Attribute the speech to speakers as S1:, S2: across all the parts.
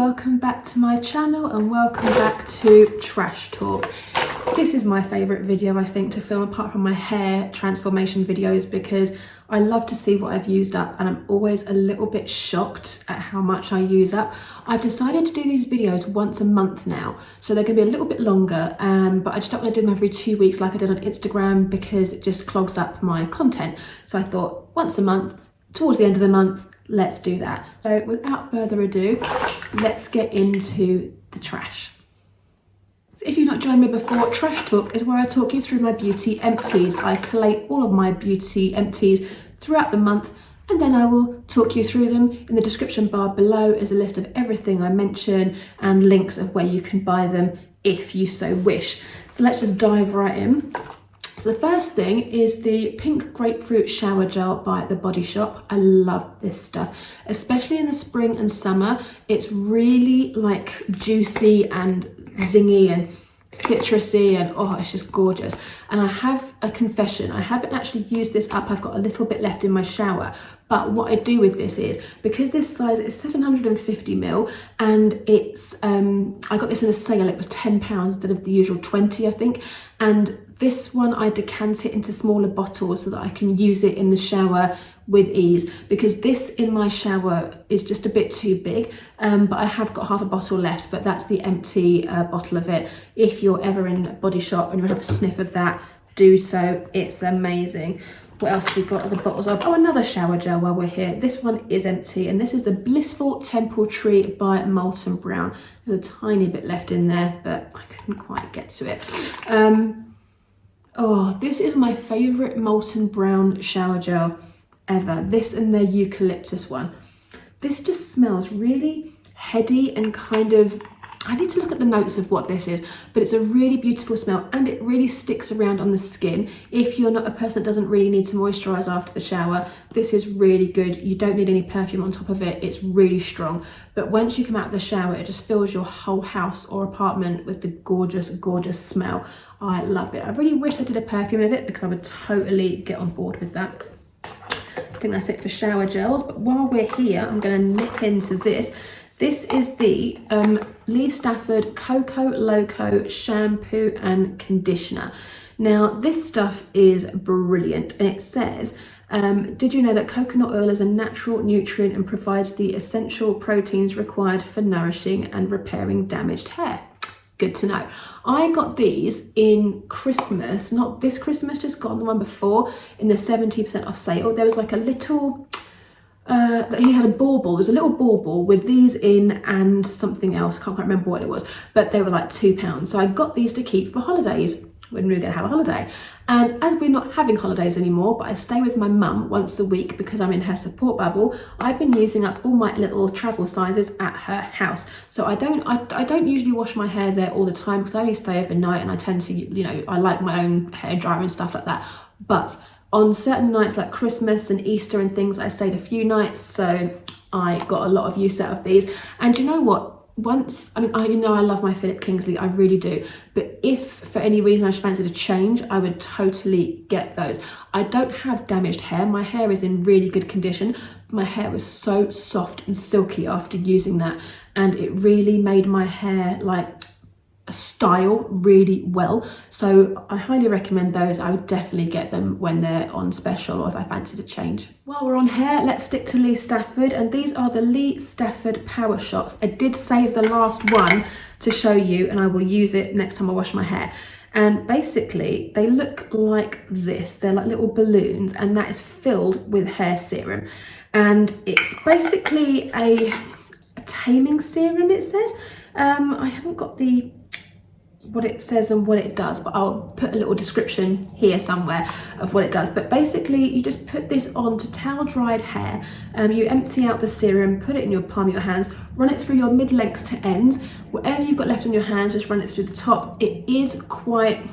S1: welcome back to my channel and welcome back to Trash Talk. This is my favourite video I think to film apart from my hair transformation videos because I love to see what I've used up and I'm always a little bit shocked at how much I use up. I've decided to do these videos once a month now, so they're going to be a little bit longer, but I just don't want to do them every 2 weeks like I did on Instagram because it just clogs up my content. So I thought once a month, towards the end of the month, let's do that. So without further ado, let's get into the trash. So if you've not joined me before, Trash Talk is where I talk you through my beauty empties. I collate all of my beauty empties throughout the month and then I will talk you through them. In the description bar below is a list of everything I mention and links of where you can buy them if you so wish. So let's just dive right in. So the first thing is the pink grapefruit shower gel by The Body Shop. I love this stuff, especially in the spring and summer. It's really like juicy and zingy and citrusy and oh, it's just gorgeous. And I have a confession, I haven't actually used this up. I've got a little bit left in my shower, but what I do with this is, because this size is 750ml and it's I got this in a sale, it was £10 instead of the usual 20 I think, and this one I decant it into smaller bottles so that I can use it in the shower with ease, because this in my shower is just a bit too big, but I have got half a bottle left, but that's the empty bottle of it. If you're ever in a Body Shop and you want to have a sniff of that, do so, it's amazing. What else have we got? Other bottles of, oh, another shower gel while we're here. This one is empty and this is the Blissful Templetree by Molton Brown. There's a tiny bit left in there, but I couldn't quite get to it. Oh, this is my favourite Molton Brown shower gel ever. This and their eucalyptus one. This just smells really heady and kind of, I need to look at the notes of what this is, but it's a really beautiful smell and it really sticks around on the skin. If you're not a person that doesn't really need to moisturise after the shower, this is really good. You don't need any perfume on top of it. It's really strong. But once you come out of the shower, it just fills your whole house or apartment with the gorgeous, gorgeous smell. I love it. I really wish I did a perfume of it because I would totally get on board with that. I think that's it for shower gels, but while we're here, I'm going to nip into this. This is the Stafford Coco Loco shampoo and conditioner. Now, this stuff is brilliant and it says, did you know that coconut oil is a natural nutrient and provides the essential proteins required for nourishing and repairing damaged hair? Good to know. I got these in Christmas, not this Christmas, just gone, the one before, in the 70% off sale. There was like a little, he had a bauble, there's a little bauble with these in and something else, I can't quite remember what it was, but they were like £2. So I got these to keep for holidays when we were going to have a holiday. And as we're not having holidays anymore, but I stay with my mum once a week because I'm in her support bubble, I've been using up all my little travel sizes at her house. So I don't usually wash my hair there all the time because I only stay overnight and I tend to, you know, I like my own hair dryer and stuff like that. But on certain nights like Christmas and Easter and things, I stayed a few nights, so I got a lot of use out of these. And you know what? Once, I mean, you know I love my Philip Kingsley, I really do, but if for any reason I fancied a change, I would totally get those. I don't have damaged hair, my hair is in really good condition. My hair was so soft and silky after using that, and it really made my hair like style really well, so I highly recommend those. I would definitely get them when they're on special or if I fancied a change. While we're on hair, let's stick to Lee Stafford, and these are the Lee Stafford Power Shots. I did save the last one to show you and I will use it next time I wash my hair. And basically they look like this, they're like little balloons, and that is filled with hair serum, and it's basically a taming serum, it says. I haven't got what it says and what it does, but I'll put a little description here somewhere of what it does. But basically you just put this on to towel dried hair, you empty out the serum, put it in your palm of your hands, run it through your mid-lengths to ends, whatever you've got left on your hands, just run it through the top. It is quite,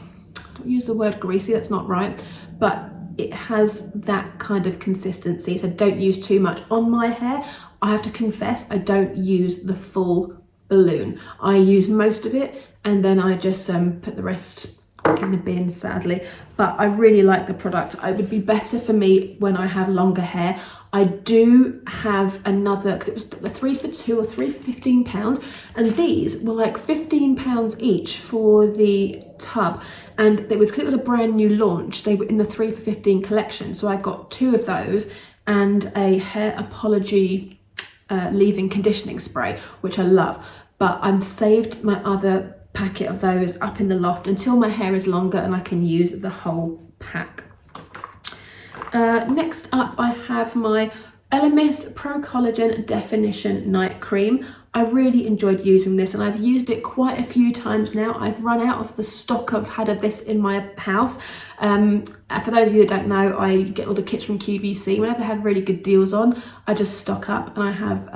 S1: don't use the word greasy, that's not right, but it has that kind of consistency, so don't use too much. On my hair, I have to confess, I don't use the full balloon. I use most of it and then I just put the rest in the bin, sadly, but I really like the product. It would be better for me when I have longer hair. I do have another, because it was a 3 for 2 or 3 for £15, and these were like £15 each for the tub, and it was because it was a brand new launch. They were in the 3 for 15 collection, so I got 2 of those and a hair apology leave-in conditioning spray, which I love, but I've saved my other packet of those up in the loft until my hair is longer and I can use the whole pack. Next up, I have my Elemis Pro Collagen Definition Night Cream. I really enjoyed using this, and I've used it quite a few times now. I've run out of the stock I've had of this in my house. For those of you that don't know, I get all the kits from QVC. Whenever they have really good deals on, I just stock up, and I have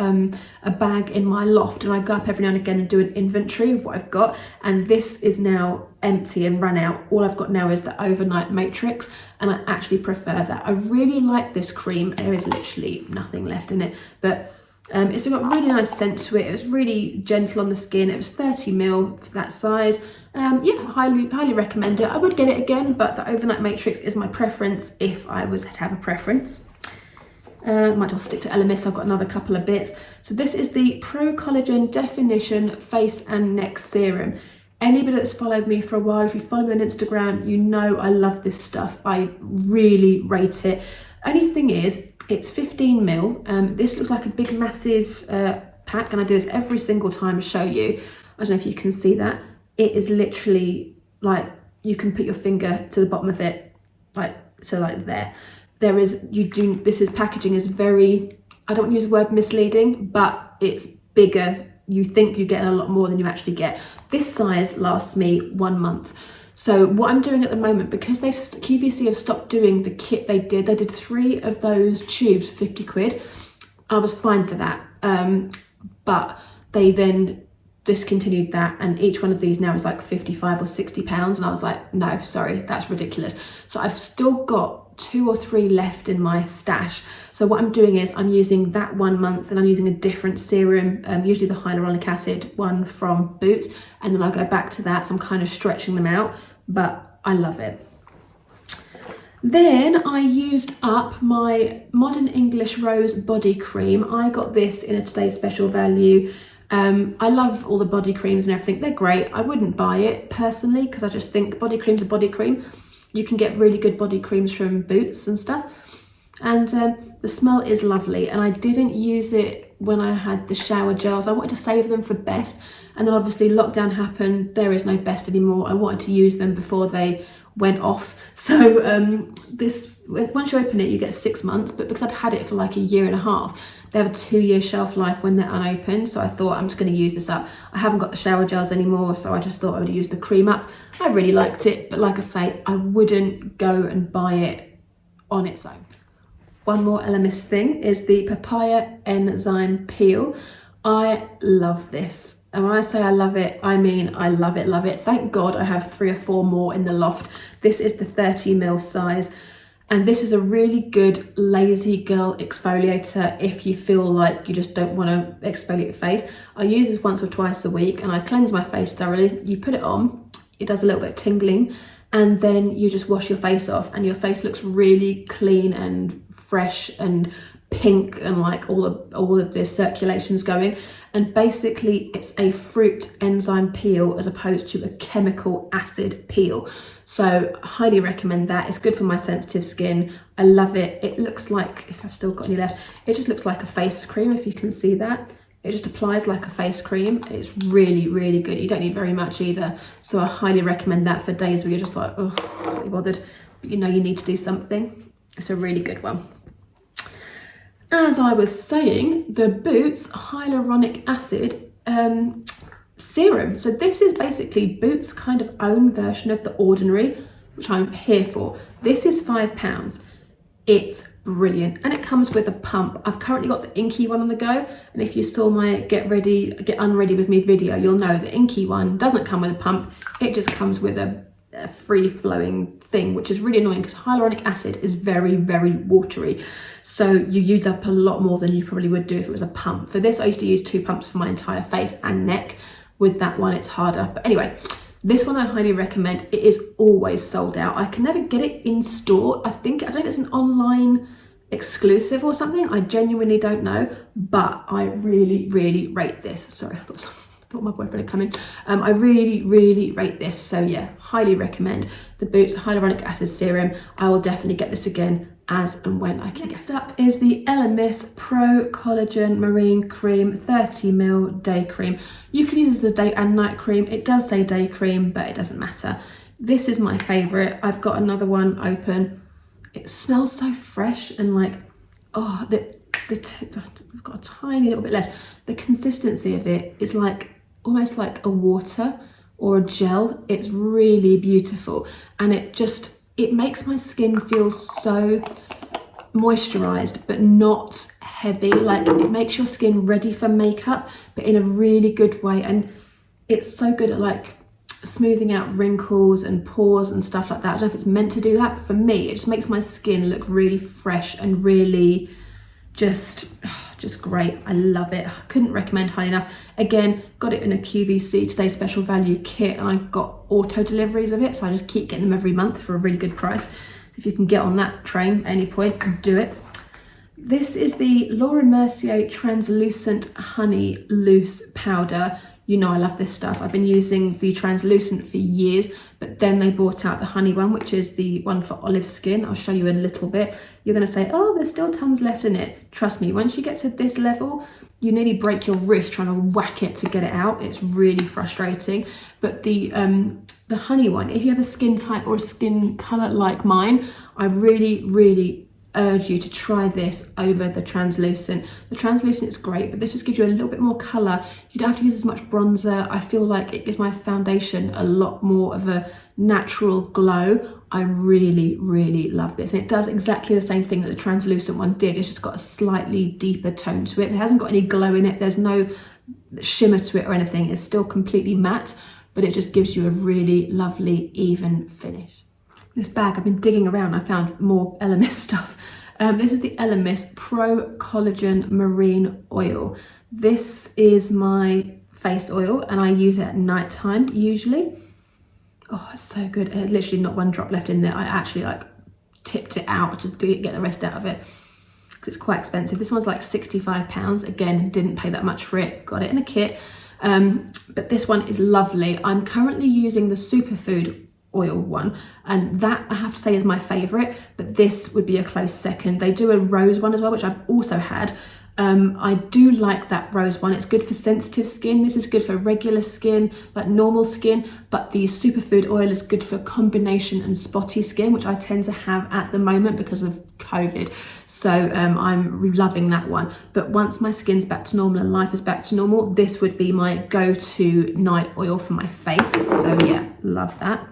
S1: a bag in my loft, and I go up every now and again and do an inventory of what I've got, and this is now empty and run out. All I've got now is the overnight matrix, and I actually prefer that. I really like this cream. There is literally nothing left in it, but it's got a really nice scent to it. It was really gentle on the skin. It was 30ml for that size. Yeah, highly recommend it. I would get it again, but the overnight matrix is my preference if I was to have a preference. Might as well stick to Elemis. I've got another couple of bits. So this is the Pro Collagen Definition Face and Neck Serum. Anybody that's followed me for a while, if you follow me on Instagram, you know I love this stuff. I really rate it. Only thing is, it's 15ml. This looks like a big massive pack, and I do this every single time to show you. I don't know if you can see that. It is literally like you can put your finger to the bottom of it, like so, like there. There is, this is packaging is very, I don't want to use the word misleading, but it's bigger. You think you're getting a lot more than you actually get. This size lasts me 1 month. So what I'm doing at the moment, because QVC have stopped doing the kit they did 3 of those tubes for 50 quid. I was fine for that. But they then discontinued that, and each one of these now is like 55 or 60 pounds. And I was like, no, sorry, that's ridiculous. So I've still got 2 or 3 left in my stash. So what I'm doing is I'm using that 1 month, and I'm using a different serum, usually the hyaluronic acid one from Boots, and then I go back to that. So I'm kind of stretching them out, but I love it. Then I used up my Modern English Rose body cream. I got this in a Today's Special value. I love all the body creams and everything. They're great. I wouldn't buy it personally because I just think body cream's a body cream. You can get really good body creams from Boots and stuff. And the smell is lovely. And I didn't use it when I had the shower gels. I wanted to save them for best. And then obviously lockdown happened. There is no best anymore. I wanted to use them before they went off. So once you open it, you get 6 months. But because I'd had it for like 1.5 years, they have a 2-year shelf life when they're unopened. So I thought I'm just going to use this up. I haven't got the shower gels anymore, so I just thought I would use the cream up. I really liked it, but like I say, I wouldn't go and buy it on its own. One more Elemis thing is the Papaya Enzyme Peel. I love this. And when I say I love it, I mean I love it, love it. Thank God I have 3 or 4 more in the loft. This is the 30ml size. And this is a really good lazy girl exfoliator if you feel like you just don't want to exfoliate your face. I use this once or twice a week, and I cleanse my face thoroughly. You put it on, it does a little bit of tingling, and then you just wash your face off, and your face looks really clean and fresh and pink, and like all of the circulation's going. And basically it's a fruit enzyme peel as opposed to a chemical acid peel. So I highly recommend that. It's good for my sensitive skin. I love it. It looks like, if I've still got any left, it just looks like a face cream, if you can see that. It just applies like a face cream. It's really, really good. You don't need very much either. So I highly recommend that for days where you're just like, oh, can't be bothered. But you know you need to do something. It's a really good one. As I was saying, the Boots Hyaluronic Acid Serum. So this is basically Boots' kind of own version of the Ordinary, which I'm here for. This is £5. It's brilliant, and it comes with a pump. I've currently got the inky one on the go, and if you saw my get unready with me video, you'll know the inky one doesn't come with a pump. It just comes with a free-flowing thing, which is really annoying because hyaluronic acid is very, very watery, so you use up a lot more than you probably would do if it was a pump. For this, I used to use 2 pumps for my entire face and neck. With that one, it's harder. But anyway, This one I highly recommend. It is always sold out. I can never get it in store. I don't know if it's an online exclusive or something. I genuinely don't know, but I really, really rate this. Sorry, I thought my boyfriend had come in. I really, really rate this. So yeah, highly recommend the Boots Hyaluronic Acid Serum. I will definitely get this again as and when I can. Next up is the Elemis Pro Collagen Marine Cream 30ml Day Cream. You can use this as a day and night cream. It does say day cream, but it doesn't matter. This is my favourite. I've got another one open. It smells so fresh and like, oh, I've got a tiny little bit left. The consistency of it is like almost like a water or a gel. It's really beautiful, and it makes my skin feel so moisturized but not heavy. Like, it makes your skin ready for makeup but in a really good way, and it's so good at like smoothing out wrinkles and pores and stuff like that. I don't know if it's meant to do that, but for me it just makes my skin look really fresh and really just great. I love it. Couldn't recommend highly enough. Again, got it in a QVC Today Special Value kit, and I got auto deliveries of it, so I just keep getting them every month for a really good price. So if you can get on that train at any point, do it. This is the Laura Mercier Translucent Honey Loose Powder. You know I love this stuff. I've been using the translucent for years, but then they brought out the honey one, which is the one for olive skin. I'll show you in a little bit. You're going to say, oh, there's still tons left in it. Trust me, once you get to this level, you nearly break your wrist trying to whack it to get it out. It's really frustrating. But the honey one, if you have a skin type or a skin color like mine, I really, really urge you to try this over the translucent. The translucent is great, but this just gives you a little bit more color. You don't have to use as much bronzer. I feel like it gives my foundation a lot more of a natural glow. I really, really love this, and it does exactly the same thing that the translucent one did. It's just got a slightly deeper tone to it. It hasn't got any glow in it. There's no shimmer to it or anything. It's still completely matte, but it just gives you a really lovely even finish. This bag, I've been digging around, I found more Elemis stuff. This is the Elemis Pro Collagen Marine Oil. This is my face oil, and I use it at night time usually. Oh, it's so good. There's literally not one drop left in there. I actually like tipped it out to get the rest out of it because it's quite expensive. This one's like £65. Again, didn't pay that much for it. Got it in a kit. But this one is lovely. I'm currently using the Superfood oil one, and that I have to say is my favorite, but this would be a close second. They do a rose one as well, which I've also had. I do like that rose one. It's good for sensitive skin. This is good for regular skin, like normal skin, but the Superfood oil is good for combination and spotty skin, which I tend to have at the moment because of COVID. So I'm loving that one. But once my skin's back to normal and life is back to normal, this would be my go-to night oil for my face. So yeah, love that.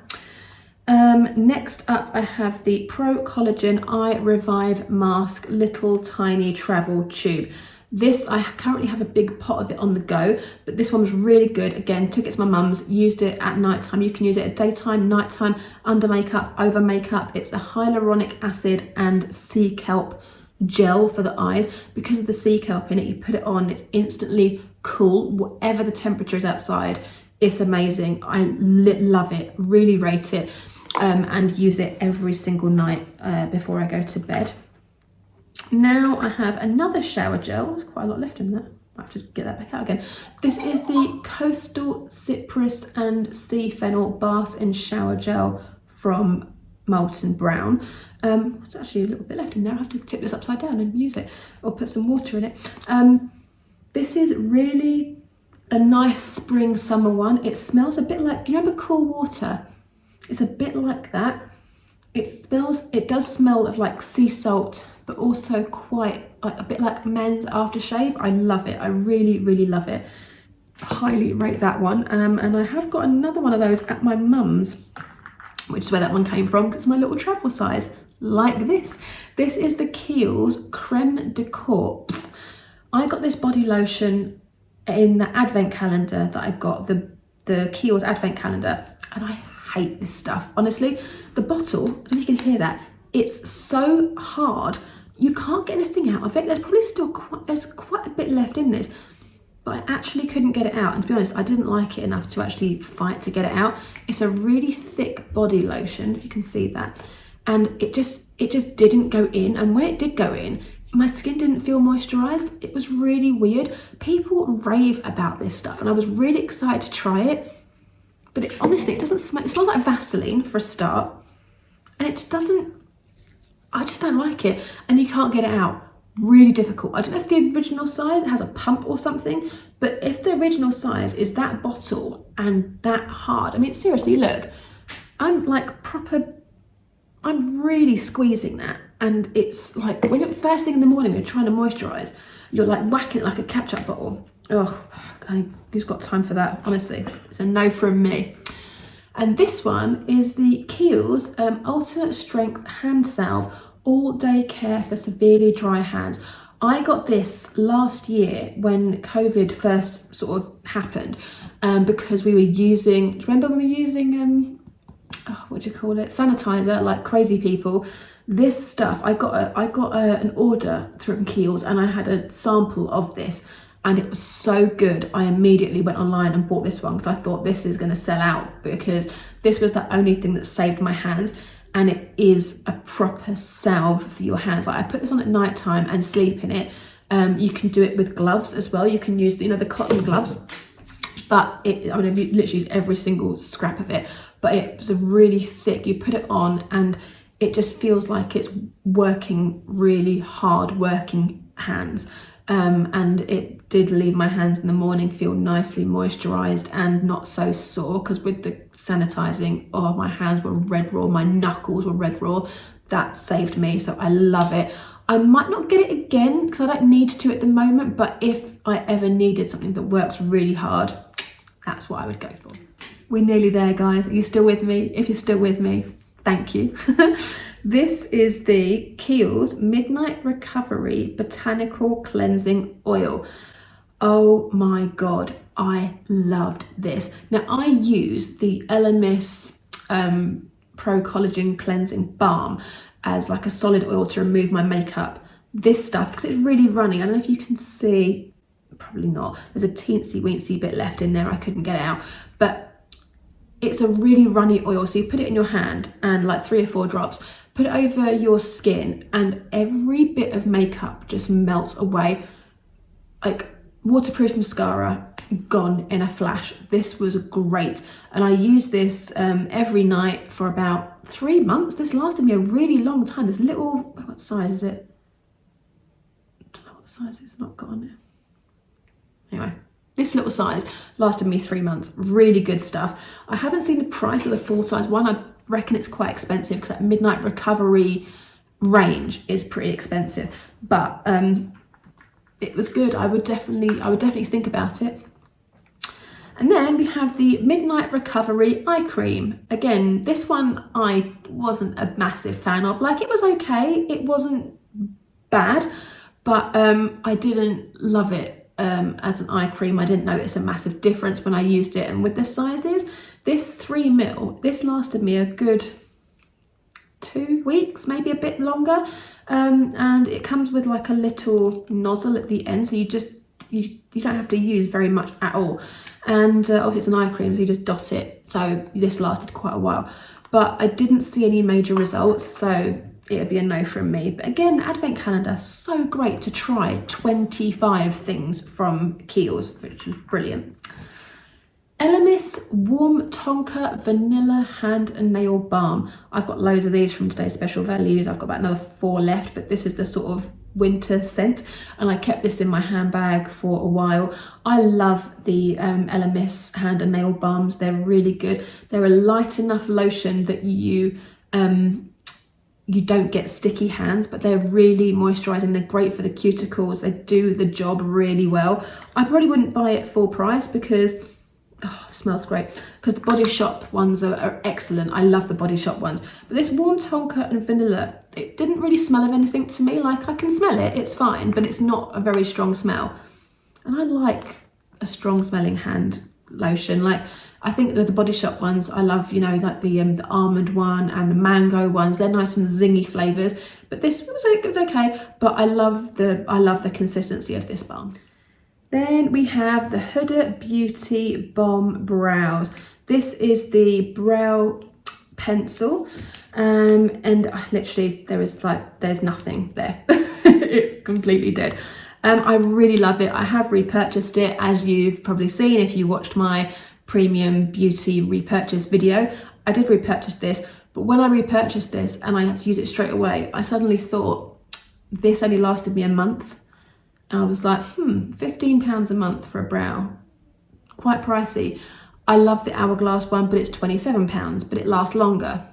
S1: Next up, I have the Pro Collagen Eye Revive Mask Little Tiny Travel Tube. This, I currently have a big pot of it on the go, but this one was really good. Again, took it to my mum's, used it at night time. You can use it at daytime, nighttime, under makeup, over makeup. It's a hyaluronic acid and sea kelp gel for the eyes. Because of the sea kelp in it, you put it on, it's instantly cool, whatever the temperature is outside. It's amazing. I love it, really rate it. And use it every single night before I go to bed. Now I have another shower gel. There's quite a lot left in there. I have to get that back out again. This is the Coastal Cypress and Sea Fennel Bath and Shower Gel from Molton Brown. There's actually a little bit left in there. I have to tip this upside down and use it, or put some water in it. This is really a nice spring summer one. It smells a bit like, you remember Cool Water? It's a bit like that. It does smell of like sea salt, but also quite like a bit like men's aftershave. I love it. I really, really love it. Highly rate that one. And I have got another one of those at my mum's, which is where that one came from, because it's my little travel size, like this. This is the Kiehl's Creme de Corpse. I got this body lotion in the advent calendar that I got, the Kiehl's advent calendar, and I hate this stuff. Honestly, the bottle, I don't know if you can hear that, it's so hard. You can't get anything out of it. There's probably still quite a bit left in this. but I actually couldn't get it out. And to be honest, I didn't like it enough to actually fight to get it out. It's a really thick body lotion, if you can see that. And it just didn't go in. And when it did go in, my skin didn't feel moisturized. It was really weird. People rave about this stuff, and I was really excited to try it. But honestly, it doesn't smell. It smells like Vaseline for a start, and it just doesn't. I just don't like it, and you can't get it out. Really difficult. I don't know if the original size has a pump or something, but if the original size is that bottle and that hard, I mean, seriously, look, I'm like proper. I'm really squeezing that, and it's like when you're first thing in the morning, you're trying to moisturize, you're like whacking it like a ketchup bottle. Oh, who's got time for that? Honestly, it's a no from me. And this one is the Kiehl's Ultimate Strength Hand Salve All Day Care for Severely Dry Hands. I got this last year when COVID first sort of happened, because we were using. Do you remember when we were using what do you call it? Sanitizer like crazy people. This stuff, I got an order through Kiehl's, and I had a sample of this, and it was so good. I immediately went online and bought this one because I thought this is going to sell out, because this was the only thing that saved my hands, and it is a proper salve for your hands. Like, I put this on at night time and sleep in it. You can do it with gloves as well. You can use the cotton gloves, but you literally use every single scrap of it. But it was a really thick. You put it on, and it just feels like it's working really hard working hands. And it did leave my hands in the morning feel nicely moisturized and not so sore, because with the sanitizing, oh, my hands were red raw, my knuckles were red raw. That saved me, so I love it. I might not get it again because I don't need to at the moment, but if I ever needed something that works really hard, that's what I would go for. We're nearly there, guys. Are you still with me? If you're still with me, thank you. This is the Kiehl's Midnight Recovery Botanical Cleansing Oil. Oh my God, I loved this. Now, I use the Elemis Pro Collagen Cleansing Balm as like a solid oil to remove my makeup. This stuff, because it's really runny. I don't know if you can see, probably not. There's a teensy weensy bit left in there. I couldn't get it out. But it's a really runny oil, so you put it in your hand and like 3 or 4 drops, put it over your skin, and every bit of makeup just melts away. Like waterproof mascara, gone in a flash. This was great, and I used this every night for about 3 months. This lasted me a really long time. This little, what size is it? I don't know what size it's not got on it. Anyway. This little size lasted me 3 months. Really good stuff. I haven't seen the price of the full size one. I reckon it's quite expensive because that Midnight Recovery range is pretty expensive. But it was good. I would definitely think about it. And then we have the Midnight Recovery Eye Cream. Again, this one I wasn't a massive fan of. Like, it was okay. It wasn't bad, but I didn't love it. As an eye cream, I didn't notice a massive difference when I used it. And with the sizes, this 3 ml, this lasted me a good 2 weeks, maybe a bit longer. And it comes with like a little nozzle at the end, so you don't have to use very much at all. And obviously it's an eye cream, so you just dot it. So this lasted quite a while, but I didn't see any major results, so it'd be a no from me. But again, the advent calendar, so great to try 25 things from Kiehl's, which was brilliant. Elemis Warm Tonka Vanilla Hand and Nail Balm. I've got loads of these from today's special values. I've got about another 4 left, but this is the sort of winter scent, and I kept this in my handbag for a while. I love the Elemis hand and nail balms. They're really good. They're a light enough lotion that you don't get sticky hands, but they're really moisturizing. They're great for the cuticles. They do the job really well. I probably wouldn't buy it full price because it smells great, because the Body Shop ones are excellent. I love the Body Shop ones. But this Warm Tonka and Vanilla, it didn't really smell of anything to me. Like, I can smell it, it's fine, but it's not a very strong smell. And I like a strong smelling hand lotion. Like, I think the Body Shop ones, I love, you know, like the almond one and the mango ones. They're nice and zingy flavours. But this was okay. But I love the consistency of this balm. Then we have the Huda Beauty Bomb Brows. This is the brow pencil, and literally there's nothing there. It's completely dead. I really love it. I have repurchased it, as you've probably seen if you watched my premium beauty repurchase video. I did repurchase this, but when I repurchased this and I had to use it straight away, I suddenly thought this only lasted me a month. And I was like, £15 a month for a brow, quite pricey. I love the Hourglass one, but it's £27, but it lasts longer.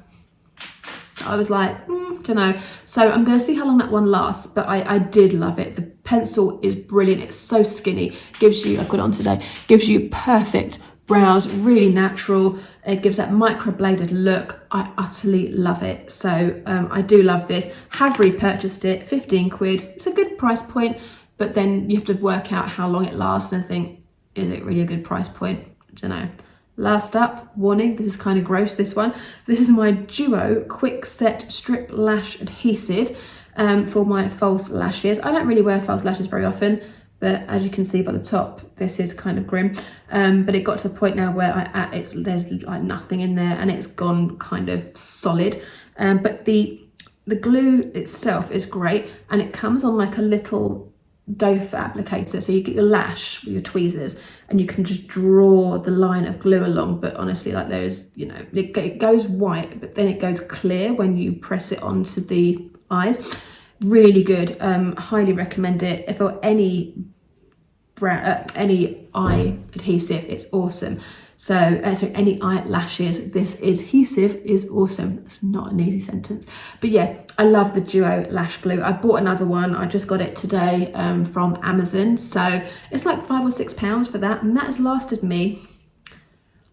S1: So I was like, don't know. So I'm going to see how long that one lasts, but I did love it. The pencil is brilliant. It's so skinny. Gives you, I've got it on today, gives you perfect brows, really natural. It gives that microbladed look. I utterly love it. So I do love this. Have repurchased it, 15 quid. It's a good price point, but then you have to work out how long it lasts and think, is it really a good price point? I don't know. Last up, warning, this is kind of gross, this one. This is my Duo Quick Set Strip Lash Adhesive for my false lashes. I don't really wear false lashes very often, but as you can see by the top, this is kind of grim. But it got to the point now where there's like nothing in there and it's gone kind of solid. But the glue itself is great, and it comes on like a little doe foot applicator, so you get your lash with your tweezers and you can just draw the line of glue along. But honestly, like there's, you know, it goes white, but then it goes clear when you press it onto the eyes. Really good. Highly recommend it. If for any eye adhesive, it's awesome. So any eyelashes, this adhesive is awesome. That's not an easy sentence, but yeah, I love the Duo lash glue. I bought another one. I just got it today from Amazon. So it's like £5 or £6 for that, and that has lasted me,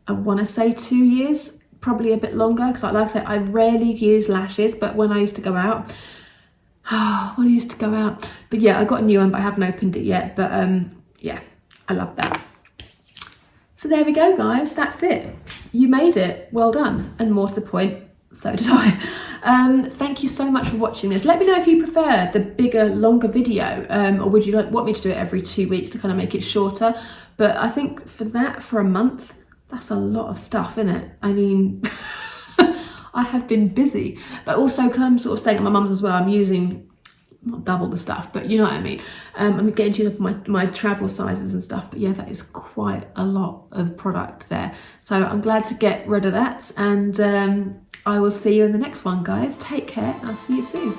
S1: I want to say 2 years, probably a bit longer, because like I say, I rarely use lashes, but when I used to go out, but yeah, I got a new one, but I haven't opened it yet. But yeah, I love that. So there we go, guys, that's it. You made it, well done. And more to the point, so did I. Thank you so much for watching this. Let me know if you prefer the bigger, longer video, or would you want me to do it every 2 weeks to kind of make it shorter? But I think for a month, that's a lot of stuff, isn't it? I mean, I have been busy, but also because I'm sort of staying at my mum's as well, I'm using not double the stuff, but you know what I mean. I'm getting to use up my travel sizes and stuff, but yeah, that is quite a lot of product there. So I'm glad to get rid of that, and I will see you in the next one, guys. Take care. I'll see you soon.